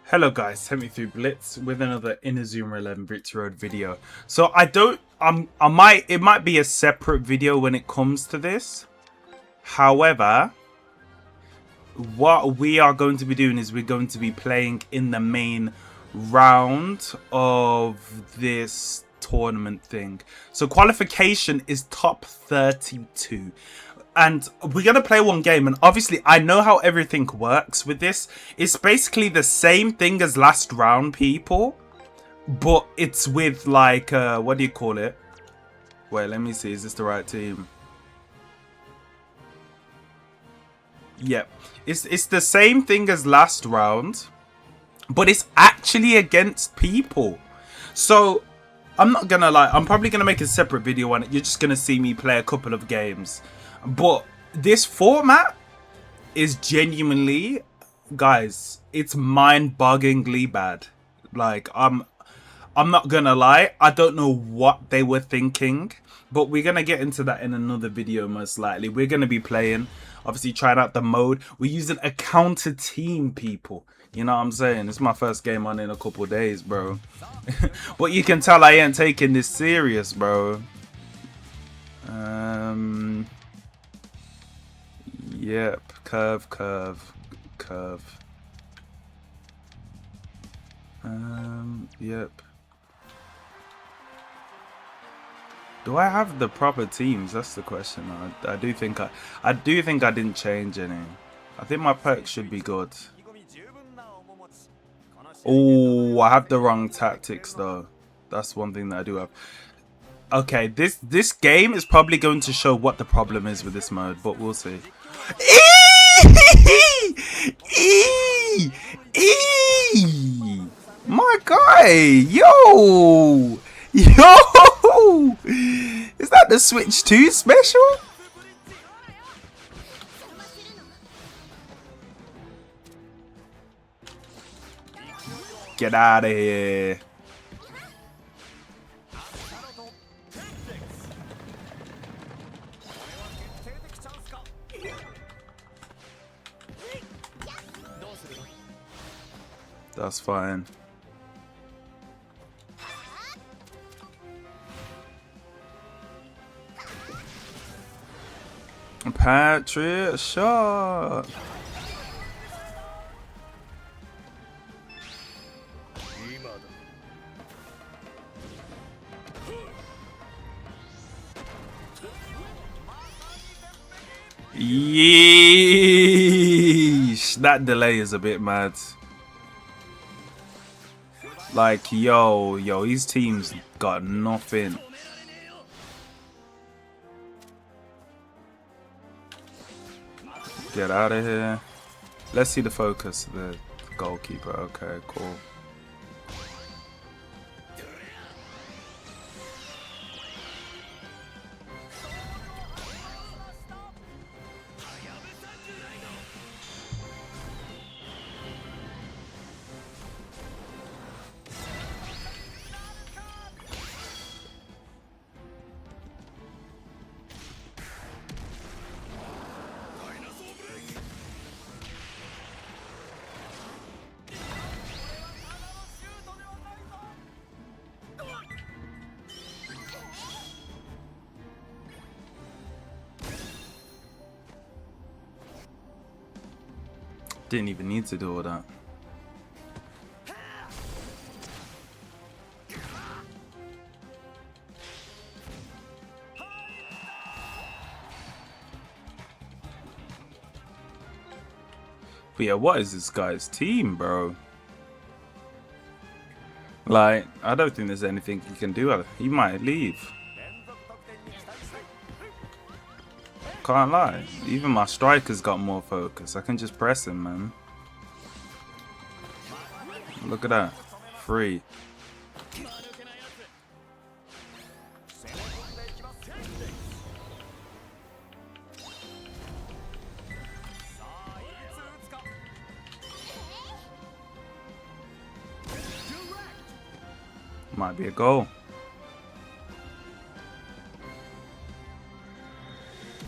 Hello guys, sent me through Blitz with another Inazuma 11 Brits Road video. So it might be a separate video when it comes to this. However, what we are going to be doing is we're going to be playing in the main round of this tournament thing. So qualification is top 32. And we're going to play one game. And obviously, I know how everything works with this. It's basically the same thing as last round, people. But it's with, like, what do you call it? Wait, let me see. Is this the right team? Yep. It's the same thing as last round. But it's actually against people. So, I'm not going to lie. I'm probably going to make a separate video on it. You're just going to see me play a couple of games. But this format is genuinely, guys, it's mind-bogglingly bad. Like, I'm not gonna lie, I don't know what they were thinking, but we're gonna get into that in another video most likely. We're gonna be playing, obviously trying out the mode. We're using a counter team, people. You know what I'm saying? It's my first game on in a couple of days, bro. But you can tell I ain't taking this serious, bro. Yep, curve. Yep. Do I have the proper teams? That's the question. I do think I didn't change any. I think my perks should be good. Oh, I have the wrong tactics though. That's one thing that I do have. Okay, this game is probably going to show what the problem is with this mode, but we'll see. My guy, yo, is that the Switch 2 special? Get out of here. That's fine. Patriot shot. Yeesh. That delay is a bit mad. Like, yo, his team's got nothing. Get out of here. Let's see the focus of the goalkeeper. Okay, cool. Didn't even need to do all that. But yeah, what is this guy's team, bro? Like, I don't think there's anything he can do. He might leave. Can't lie. Even my striker's got more focus. I can just press him, man. Look at that. Free. Might be a goal.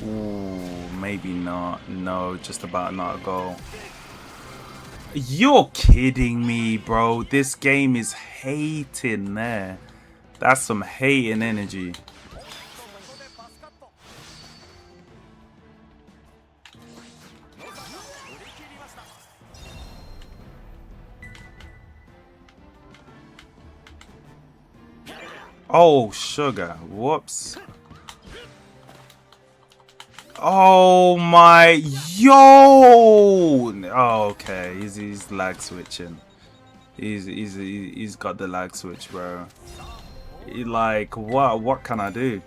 Ooh, maybe not. No, just about not a goal. You're kidding me, bro. This game is hating there. That's some hating energy. Oh, sugar. Whoops. Oh my, yo! Oh, okay, he's lag switching. He's got the lag switch, bro. Like, what can I do?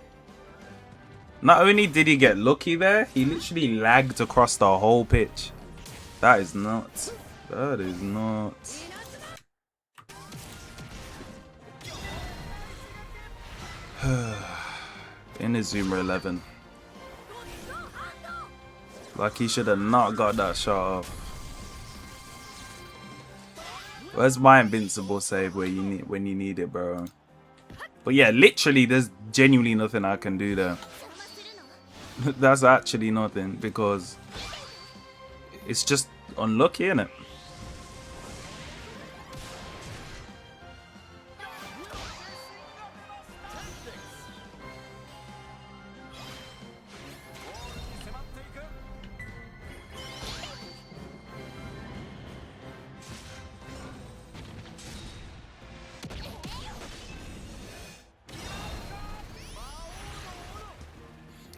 Not only did he get lucky there, he literally lagged across the whole pitch. That is nuts. That is nuts. Inazuma 11. Like, he should have not got that shot off. Where's my invincible save where you need when you need it, bro? But yeah, literally, there's genuinely nothing I can do there. That's actually nothing because it's just unlucky, innit?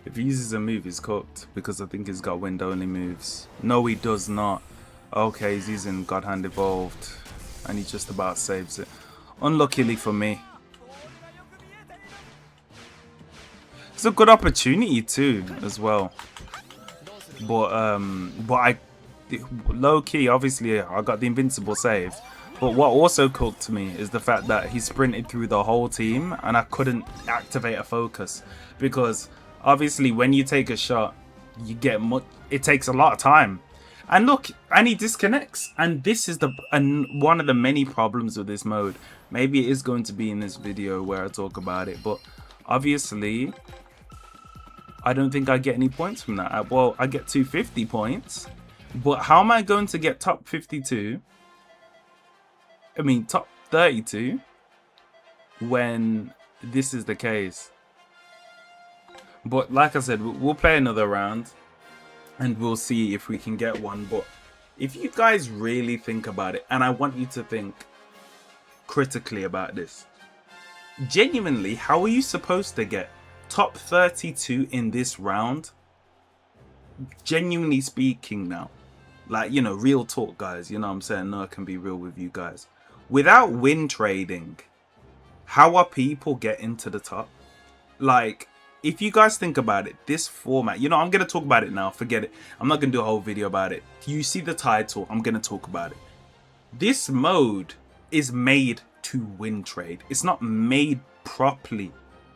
If he uses a move, he's cooked because I think he's got wind only moves. No, he does not. Okay, he's using God Hand Evolved and he just about saves it. Unluckily for me. It's a good opportunity too, as well. But I low key, obviously, I got the invincible save. But what also cooked me is the fact that he sprinted through the whole team and I couldn't activate a focus because obviously when you take a shot, you get much. It takes a lot of time. And look, and he disconnects. And this is one of the many problems with this mode. Maybe it is going to be in this video where I talk about it, but obviously I don't think I get any points from that. Well, I get 250 points, but how am I going to get top 52? I mean, top 32 when this is the case. But like I said, we'll play another round and we'll see if we can get one. But if you guys really think about it, and I want you to think critically about this, genuinely, how are you supposed to get top 32 in this round? Genuinely speaking now, like, you know, real talk, guys, you know what I'm saying? No, I can be real with you guys. Without win trading, how are people getting to the top? Like, if you guys think about it, this format, you know, I'm going to talk about it now. Forget it. I'm not going to do a whole video about it. You see the title, I'm going to talk about it. This mode is made to win trade. It's not made properly.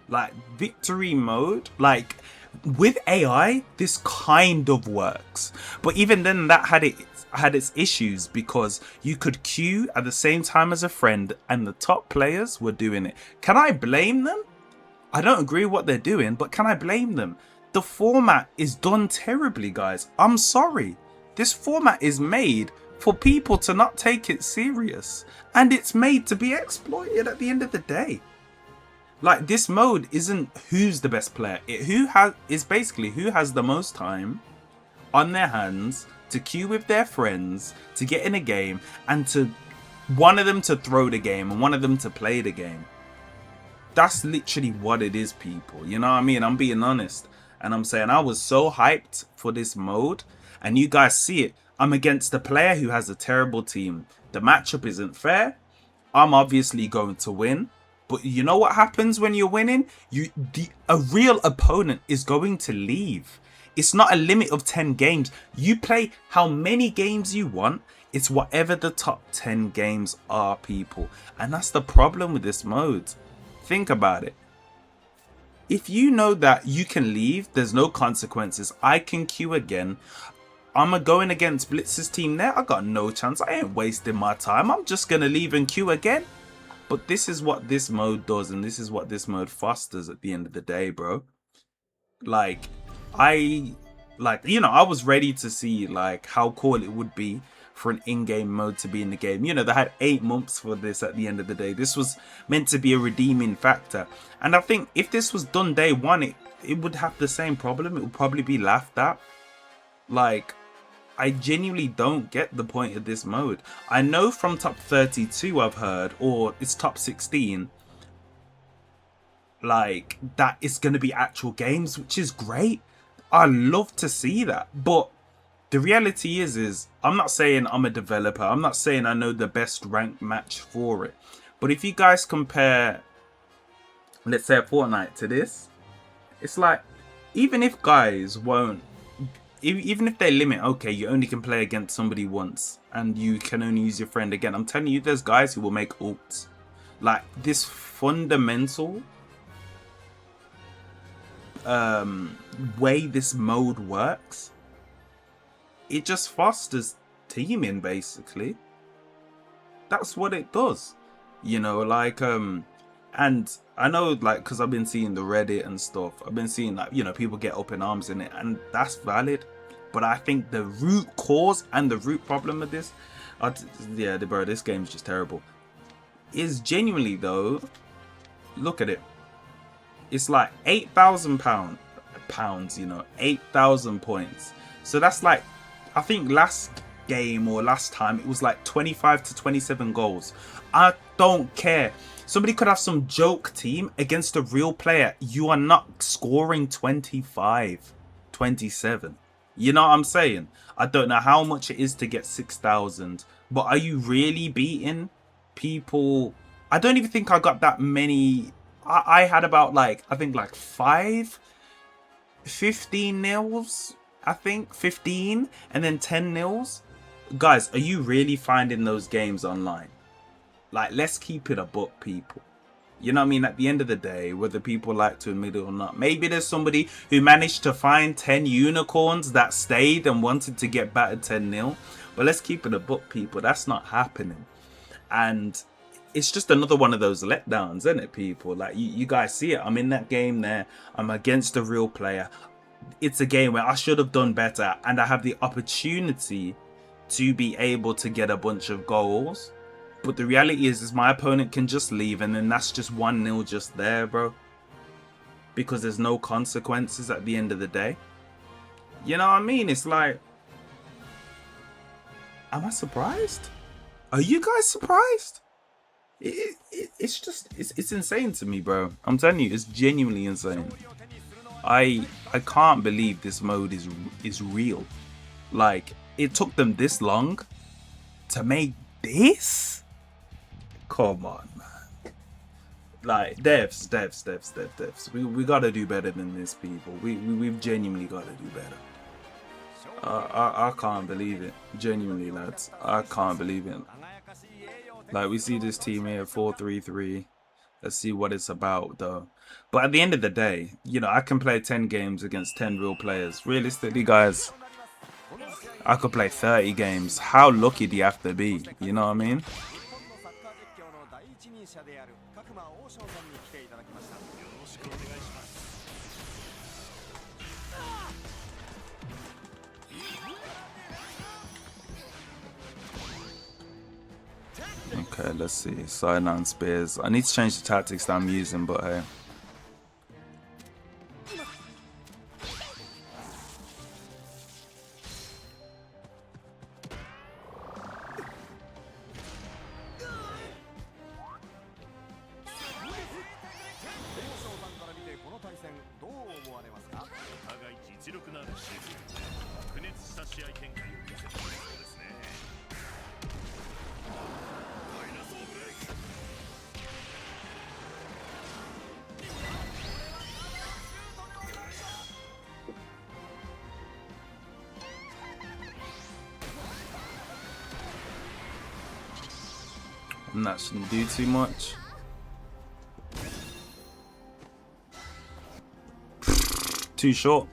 Like, victory mode, like, with AI, this kind of works. But even then, that had its issues because you could queue at the same time as a friend and the top players were doing it. Can I blame them? I don't agree with what they're doing, but can I blame them? The format is done terribly, guys. I'm sorry. This format is made for people to not take it serious. And it's made to be exploited at the end of the day. Like, this mode isn't who's the best player. It's basically who has the most time on their hands to queue with their friends, to get in a game, and to one of them to throw the game and one of them to play the game. That's literally what it is, people. You know what I mean? I'm being honest. And I'm saying I was so hyped for this mode. And you guys see it. I'm against a player who has a terrible team. The matchup isn't fair. I'm obviously going to win. But you know what happens when you're winning? A real opponent is going to leave. It's not a limit of 10 games. You play how many games you want. It's whatever the top 10 games are, people. And that's the problem with this mode. Think about it. If you know that you can leave, there's no consequences. I can queue again. I'm going against Blitz's team there. I got no chance. I ain't wasting my time. I'm just going to leave and queue again. But this is what this mode does, and this is what this mode fosters at the end of the day, bro. Like, you know, I was ready to see, like, how cool it would be for an in-game mode to be in the game. You know, they had 8 months for this at the end of the day. This was meant to be a redeeming factor. And I think if this was done day one, it would have the same problem. It would probably be laughed at. Like, I genuinely don't get the point of this mode. I know from top 32 I've heard, or it's top 16, like, that it's going to be actual games, which is great. I love to see that. But the reality is I'm not saying I'm a developer. I'm not saying I know the best ranked match for it. But if you guys compare, let's say, a Fortnite to this, it's like, even if guys won't, even if they limit, okay, you only can play against somebody once and you can only use your friend again. I'm telling you, there's guys who will make ults. Like, this fundamental way this mode works, it just fosters teaming, basically. That's what it does, you know. Like, and I know, like, because I've been seeing the Reddit and stuff, I've been seeing, like, you know, people get up in arms in it, and that's valid. But I think the root cause and the root problem of this, yeah, bro, this game's just terrible, is genuinely, though, look at it. It's like £8,000, you know, 8,000 points. So that's like, I think last game or last time it was like 25 to 27 goals. I don't care. Somebody could have some joke team against a real player. You are not scoring 25, 27. You know what I'm saying? I don't know how much it is to get 6,000, but are you really beating people? I don't even think I got that many. I had about, like, I think like 15 nils, I think 15, and then 10 nils. Guys, are you really finding those games online? Like, let's keep it a book, people. You know what I mean? At the end of the day, whether people like to admit it or not, maybe there's somebody who managed to find 10 unicorns that stayed and wanted to get battered 10-0. But let's keep it a book, people. That's not happening. And it's just another one of those letdowns, isn't it, people? Like, you guys see it. I'm in that game there. I'm against a real player. It's a game where I should have done better, and I have the opportunity to be able to get a bunch of goals. But the reality is my opponent can just leave, and then that's just 1-0 just there, bro. Because there's no consequences at the end of the day. You know what I mean? It's like, am I surprised? Are you guys surprised? It's just, it's insane to me, bro. I'm telling you, it's genuinely insane. I can't believe this mode is real. Like, it took them this long to make this? Come on, man. Like, devs. We gotta do better than this, people. We've genuinely gotta do better. I can't believe it. Genuinely, lads. I can't believe it. Like, we see this team here, 4-3-3. Let's see what it's about, though. But at the end of the day, you know, I can play 10 games against 10 real players. Realistically, guys, I could play 30 games. How lucky do you have to be? You know what I mean? Okay, let's see. Side 9 spears. I need to change the tactics that I'm using, but hey. And that shouldn't do too much. Too short.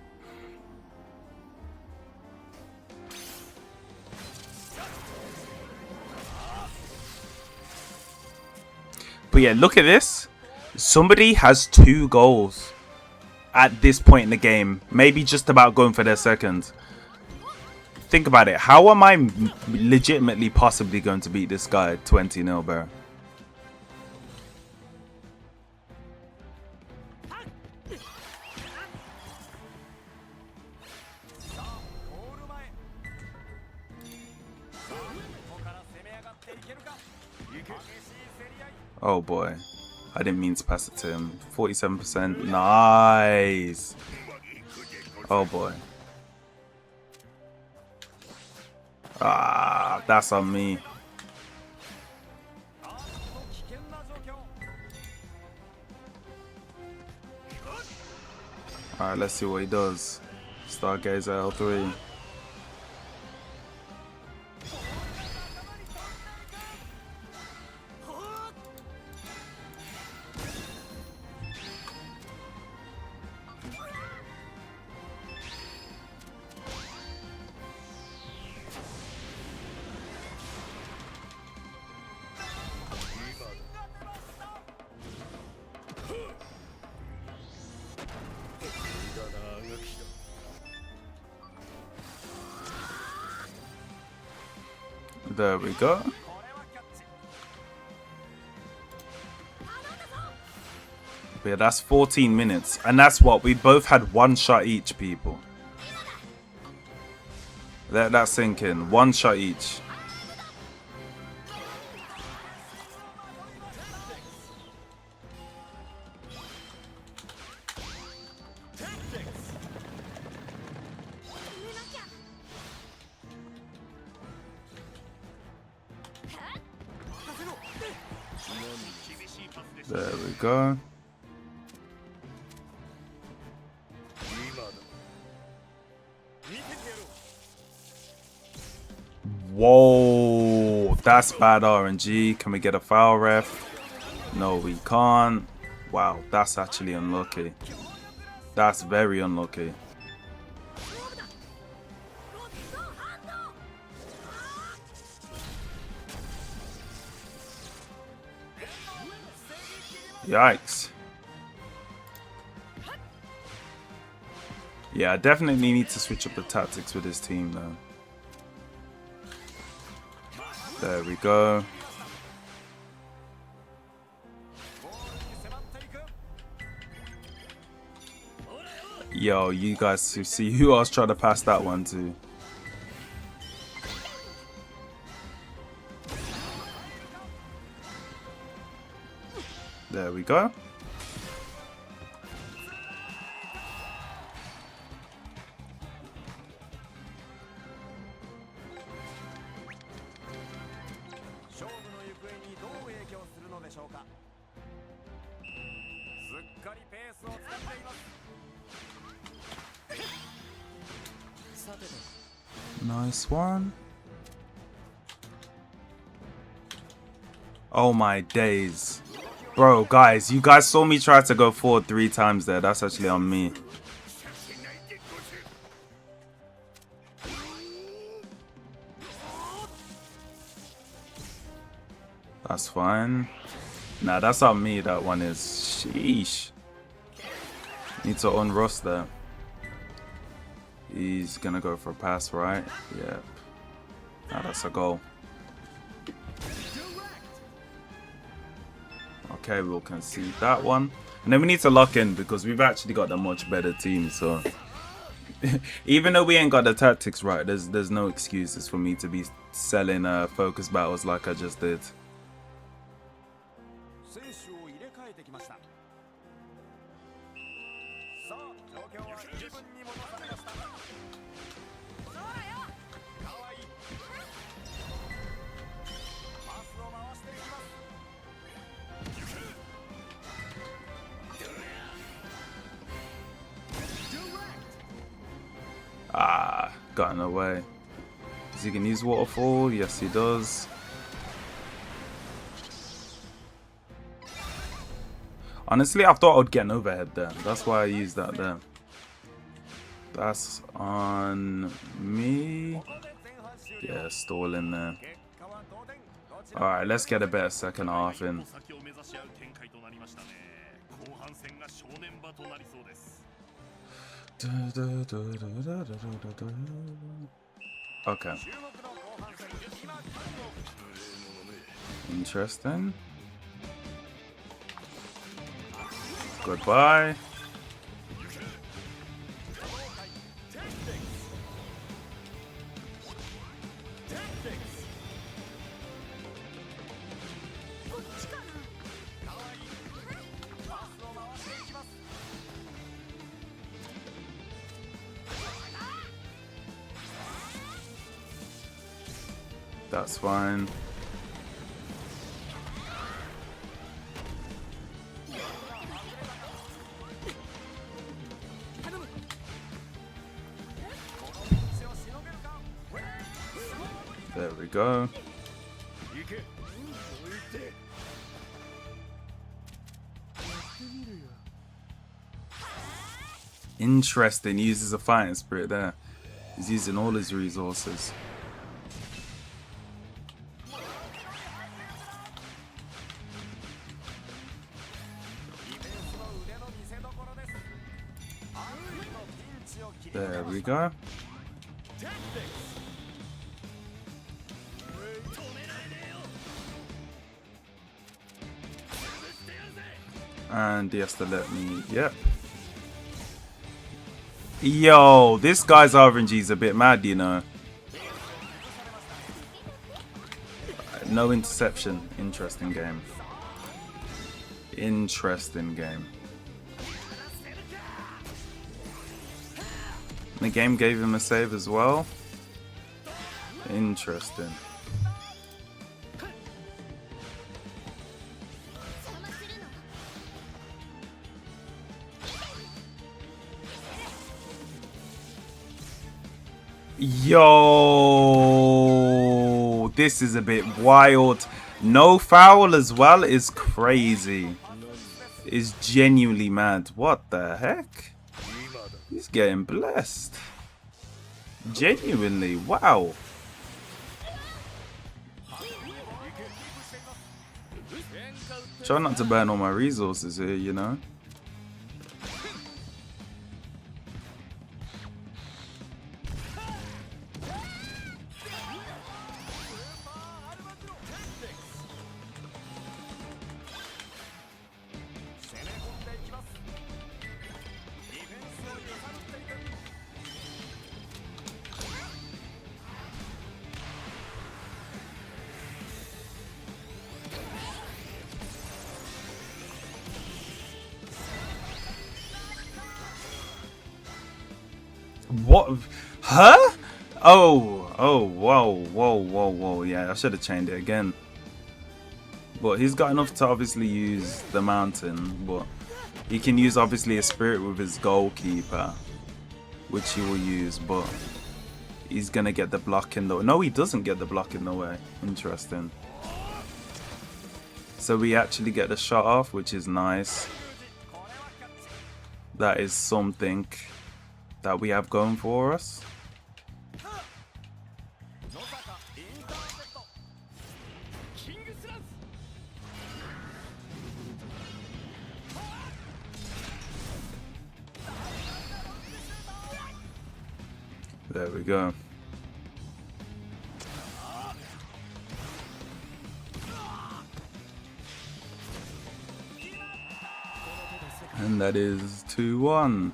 But yeah, look at this. Somebody has 2 goals at this point in the game. Maybe just about going for their second. think about it. How am I legitimately possibly going to beat this guy 20-0, bro? Oh boy, I didn't mean to pass it to him. 47%, nice. Oh boy. Ah, that's on me. Alright, let's see what he does. Stargazer L3. There we go. But yeah, that's 14 minutes. And that's what? We both had one shot each, people. Let that sink in. One shot each. There we go. Whoa, that's bad RNG. Can we get a foul, ref? No, we can't. Wow, that's actually unlucky. That's very unlucky. Yikes. Yeah, I definitely need to switch up the tactics with this team though. There we go. Yo, you guys see who I was trying to pass that one to. There we go. Nice one. Oh my days. Bro, guys, you guys saw me try to go forward 3 times there. That's actually on me. That's fine. Nah, that's on me. That one is. Sheesh. Need to unrust there. He's gonna go for a pass, right? Yep. Nah, that's a goal. Okay, we'll concede that one. And then we need to lock in because we've actually got a much better team. So even though we ain't got the tactics right, there's no excuses for me to be selling focus battles like I just did. Ah, gotten away. Is he gonna use waterfall? Yes, he does. Honestly, I thought I'd get an overhead there. That's why I used that there. That's on me. Yeah, stall in there. Alright, let's get a better second half in. Okay. Interesting. Goodbye. That's fine. There we go. Interesting. He uses a fighting spirit there. He's using all his resources. There we go. And he has to let me, yep. Yo, this guy's RNG is a bit mad, you know. No interception. Interesting game. Interesting game. The game gave him a save as well. Interesting. Yo, this is a bit wild. No foul as well is crazy. Is genuinely mad. What the heck? He's getting blessed. Genuinely, wow. Try not to burn all my resources here, you know. What? Huh? Whoa. Yeah, I should have chained it again. But he's got enough to obviously use the mountain, but he can use obviously a spirit with his goalkeeper, which he will use, but he's gonna get the block in the way. No, he doesn't get the block in the way. Interesting. So we actually get the shot off, which is nice. That is something that we have going for us. There we go. And that is 2-1.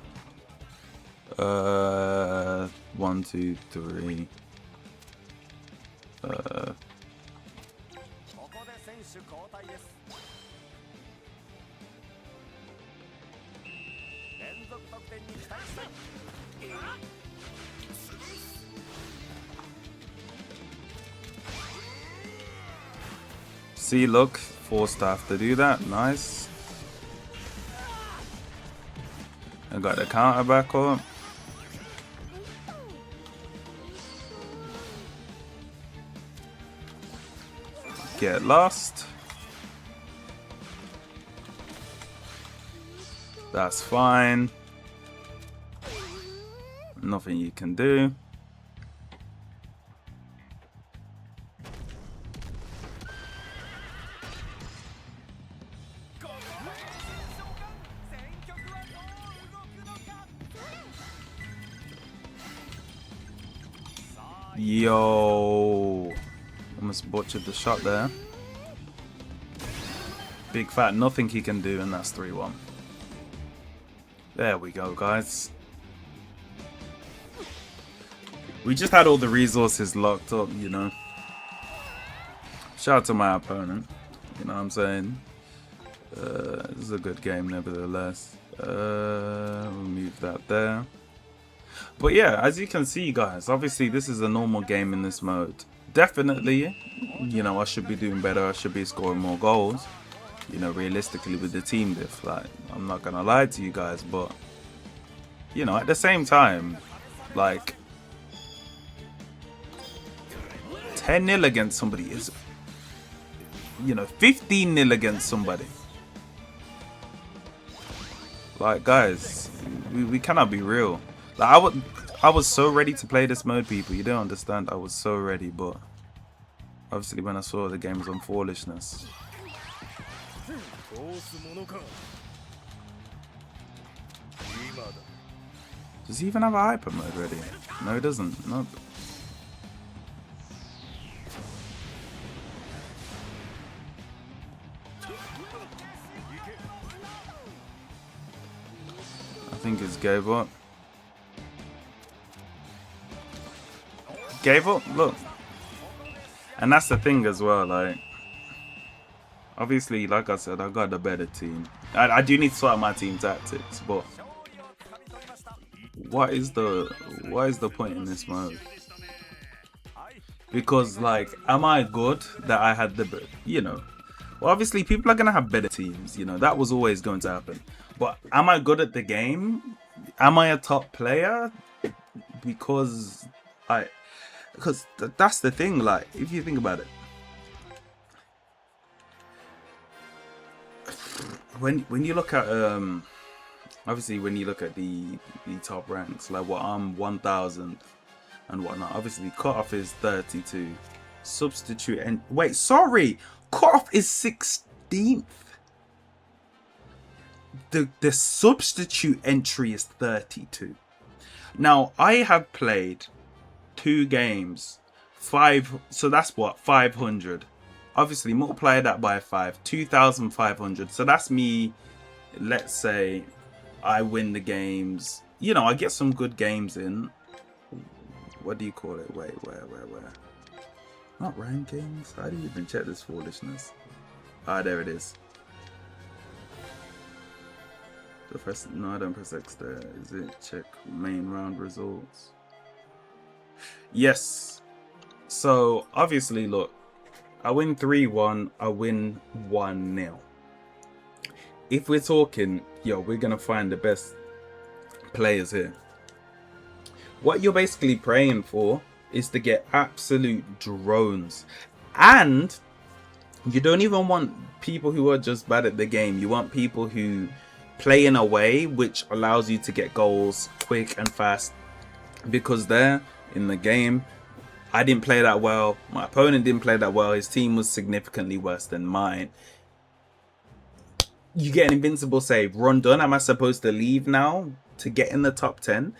1, 2, 3. See, look, forced to have to do that. Nice. I got the counter back up. Get lost. That's fine. Nothing you can do. Yo, almost butchered the shot there. Big fat nothing he can do, and that's 3-1. There we go, guys. We just had all the resources locked up, you know. Shout out to my opponent. You know what I'm saying? This is a good game, nevertheless. We'll move that there. But yeah, as you can see, guys, obviously this is a normal game in this mode. Definitely, you know, I should be doing better. I should be scoring more goals. You know, realistically with the team diff. Like, I'm not gonna lie to you guys, but you know, at the same time, like 10-0 against somebody is, you know, 15-0 against somebody. Like, guys, we cannot be real. Like, I was so ready to play this mode, people. You don't understand. I was so ready, but obviously when I saw the game was on foolishness. Does he even have a hyper mode ready? No, he doesn't. Nope. I think it's gave up. Gave up? Look. And that's the thing as well, like, obviously, like I said, I got the better team. I do need to sort out my team tactics, but what is the point in this mode? Because, like, am I good that I had the, you know, well, obviously people are gonna have better teams, you know, that was always going to happen. But am I good at the game? Am I a top player? Because that's the thing. Like, if you think about it, when you look at obviously when you look at the top ranks, like what I'm 1000 and whatnot, obviously cutoff is 32, substitute, and wait, sorry, cutoff is 16th. The substitute entry is 32. Now I have played 2 games, 5, so that's what, 500. Obviously multiply that by 5, 2,500. So that's me. Let's say I win the games, you know, I get some good games in. What do you call it? Wait, where? Not rankings. How do you even check this foolishness? Ah, there it is. No, I don't press X there. Is it check main round results? Yes. So obviously, look, I win 3-1. I win 1-0. If we're talking, yo, we're gonna find the best players here. What you're basically praying for is to get absolute drones, and you don't even want people who are just bad at the game. You want people who play in a way which allows you to get goals quick and fast, because there in the game I didn't play that well, my opponent didn't play that well, his team was significantly worse than mine. You get an invincible save, run done. Am I supposed to leave now to get in the top 10?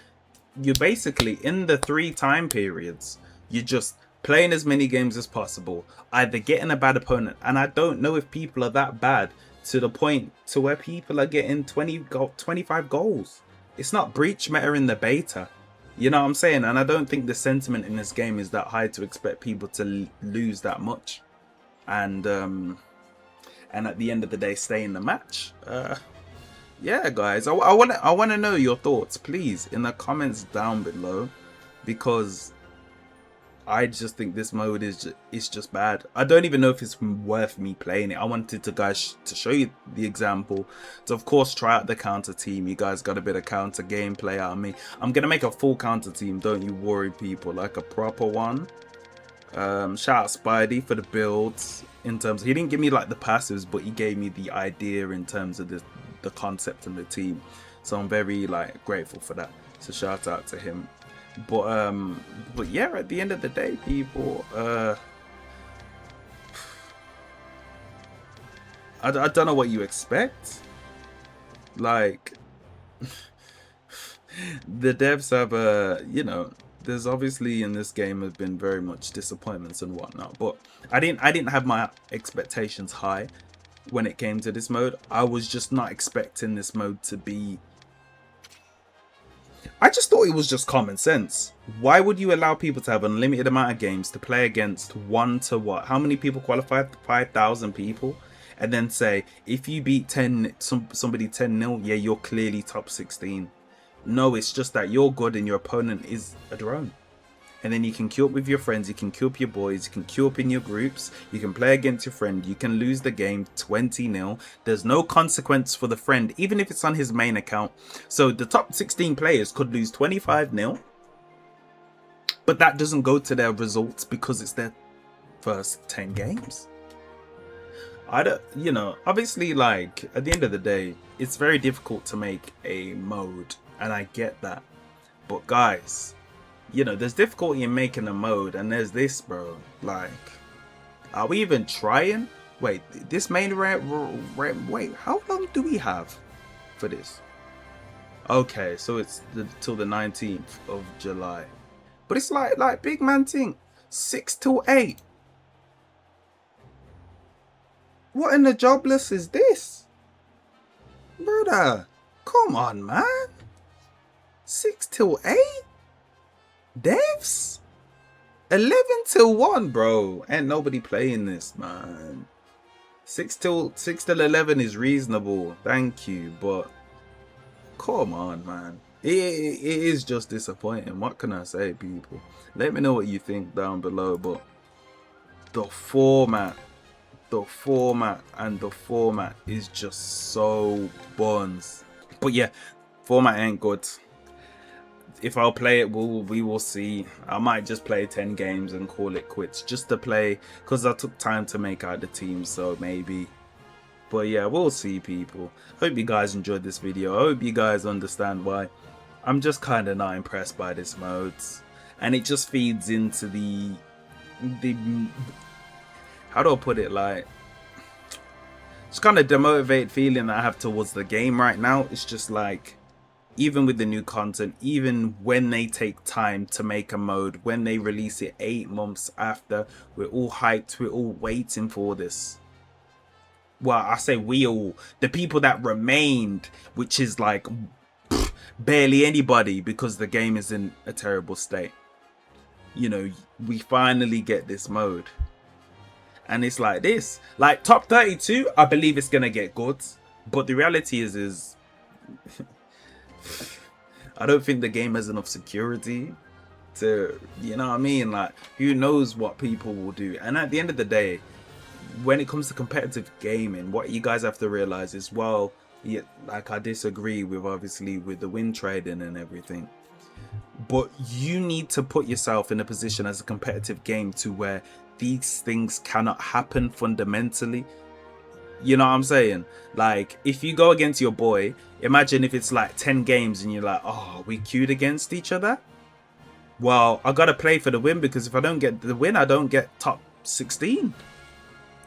You're basically in the 3 time periods, you're just playing as many games as possible, either getting a bad opponent, and I don't know if people are that bad to the point to where people are getting 25 goals. It's not breach meta in the beta, you know what I'm saying? And I don't think the sentiment in this game is that high to expect people to lose that much, and at the end of the day stay in the match. Yeah, guys, I want to know your thoughts, please, in the comments down below, because I just think this mode is just bad. I don't even know if it's worth me playing it. I wanted to show you the example, to of course try out the counter team. You guys got a bit of counter gameplay out of me. I'm gonna make a full counter team, don't you worry, people, like a proper one. Shout out Spidey for the builds. In terms of, he didn't give me like the passives, but he gave me the idea in terms of the concept and the team, so I'm very like grateful for that, so shout out to him. But yeah, at the end of the day, people, I don't know what you expect. Like, the devs have you know, there's obviously in this game have been very much disappointments and whatnot, but I didn't have my expectations high when it came to this mode. I was just not expecting this mode to be. I just thought it was just common sense. Why would you allow people to have an unlimited amount of games to play against one to what? How many people qualified? 5,000 people, and then say if you beat somebody 10-0, yeah, you're clearly top 16. No, it's just that you're good and your opponent is a drone. And then you can queue up with your friends, you can queue up your boys, you can queue up in your groups, you can play against your friend, you can lose the game 20-0. There's no consequence for the friend, even if it's on his main account. So the top 16 players could lose 25-0, but that doesn't go to their results because it's their first 10 games. I don't, you know, obviously, like, at the end of the day, it's very difficult to make a mode, and I get that. But guys, you know, there's difficulty in making a mode, and there's this, bro. Like, are we even trying? Wait, this main wait, how long do we have for this? Okay, so it's till the 19th of July. But it's like big man thing, 6 till 8. What in the jobless is this? Brother, come on, man. 6 till 8? Devs? 11 till 1, bro. Ain't nobody playing this, man. 6 till 11 is reasonable, thank you, but come on, man. It is just disappointing. What can I say, people? Let me know what you think down below, but the format is just so buns. But yeah, format ain't good. If I'll play it, we will see. I might just play 10 games and call it quits, just to play, because I took time to make out the team, so maybe. But yeah, we'll see, people. Hope you guys enjoyed this video. I hope you guys understand why I'm just kind of not impressed by this mode, and it just feeds into the how do I put it, like, it's kind of demotivated feeling that I have towards the game right now. It's just like, even with the new content, even when they take time to make a mode, when they release it 8 months after, we're all hyped, we're all waiting for this. Well, I say we all, the people that remained, which is like barely anybody, because the game is in a terrible state. You know, we finally get this mode, and it's like this, like top 32, I believe it's gonna get good, but the reality is I don't think the game has enough security to, you know what I mean, like, who knows what people will do. And at the end of the day, when it comes to competitive gaming, what you guys have to realize is, well, yeah, like, I disagree with, obviously, with the win trading and everything, but you need to put yourself in a position as a competitive game to where these things cannot happen fundamentally. You know what I'm saying? Like, if you go against your boy, imagine if it's like 10 games and you're like, oh, we queued against each other. Well, I gotta play for the win, because if I don't get the win, I don't get top 16.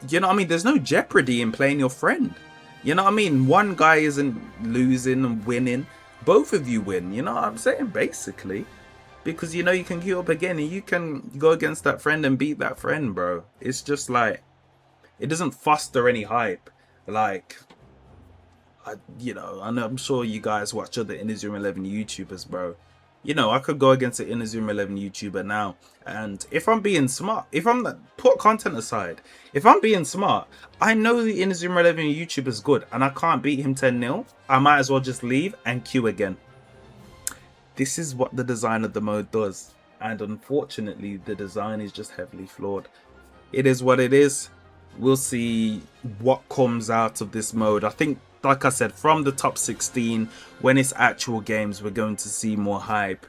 You know what I mean? There's no jeopardy in playing your friend. You know what I mean? One guy isn't losing and winning. Both of you win. You know what I'm saying? Basically. Because, you know, you can queue up again and you can go against that friend and beat that friend, bro. It's just like, it doesn't foster any hype. Like, you know, and I'm sure you guys watch other Inazuma 11 YouTubers, bro. You know, I could go against an Inazuma 11 YouTuber now, and if I'm being smart, if I'm put content aside, if I'm being smart, I know the Inazuma 11 YouTuber is good, and I can't beat him 10-0. I might as well just leave and queue again. This is what the design of the mode does, and unfortunately, the design is just heavily flawed. It is what it is. We'll see what comes out of this mode. I think, like I said, from the top 16, when it's actual games, we're going to see more hype,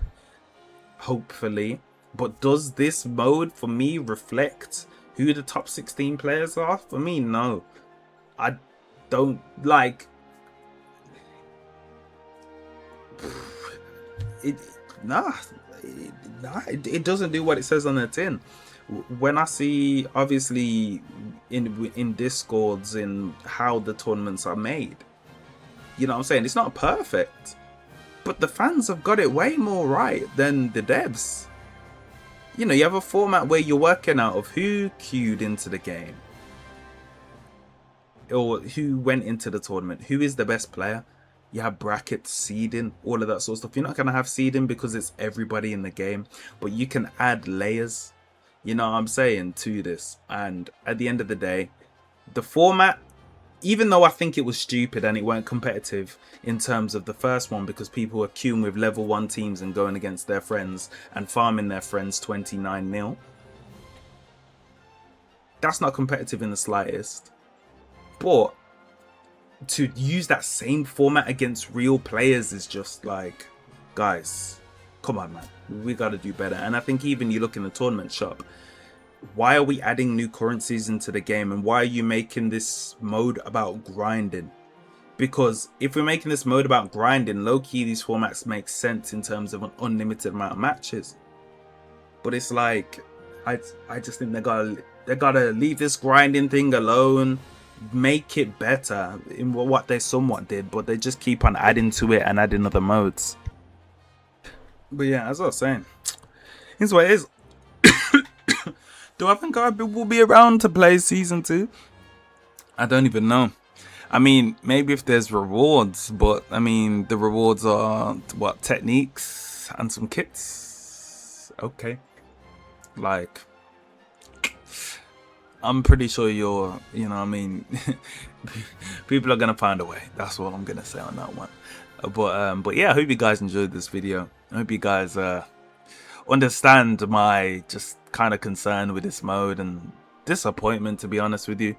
hopefully. But does this mode, for me, reflect who the top 16 players are? For me, no. I don't, like, it doesn't do what it says on the tin. When I see, obviously, in Discords, in how the tournaments are made, you know what I'm saying, it's not perfect, but the fans have got it way more right than the devs. you know, you have a format where you're working out of who queued into the game or who went into the tournament, who is the best player. You have brackets, seeding, all of that sort of stuff. You're not going to have seeding because it's everybody in the game, but you can add layers, you know what I'm saying, to this. And at the end of the day, the format, even though I think it was stupid and it weren't competitive in terms of the first one because people were queuing with level 1 teams and going against their friends and farming their friends 29-0, that's not competitive in the slightest. But to use that same format against real players is just like, guys, come on, man, we got to do better. And I think even you look in the tournament shop, why are we adding new currencies into the game, and why are you making this mode about grinding? Because if we're making this mode about grinding, low-key these formats make sense in terms of an unlimited amount of matches. But it's like, I just think they gotta leave this grinding thing alone, make it better in what they somewhat did, but they just keep on adding to it and adding other modes. But yeah, as I was saying, here's what it is. Do I think I will be around to play season 2? I don't even know. I mean, maybe if there's rewards, but I mean, the rewards are what, techniques and some kits? Okay. Like, I'm pretty sure you know what I mean, people are gonna find a way. That's all I'm gonna say on that one. But yeah, I hope you guys enjoyed this video. I hope you guys understand my just kind of concern with this mode and disappointment, to be honest with you.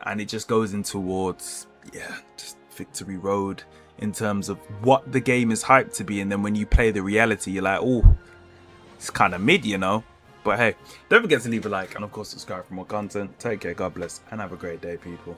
And it just goes in towards, yeah, just victory road in terms of what the game is hyped to be, and then when you play the reality, you're like, oh, it's kind of mid, you know. But hey, don't forget to leave a like and of course subscribe for more content. Take care, God bless, and have a great day, people.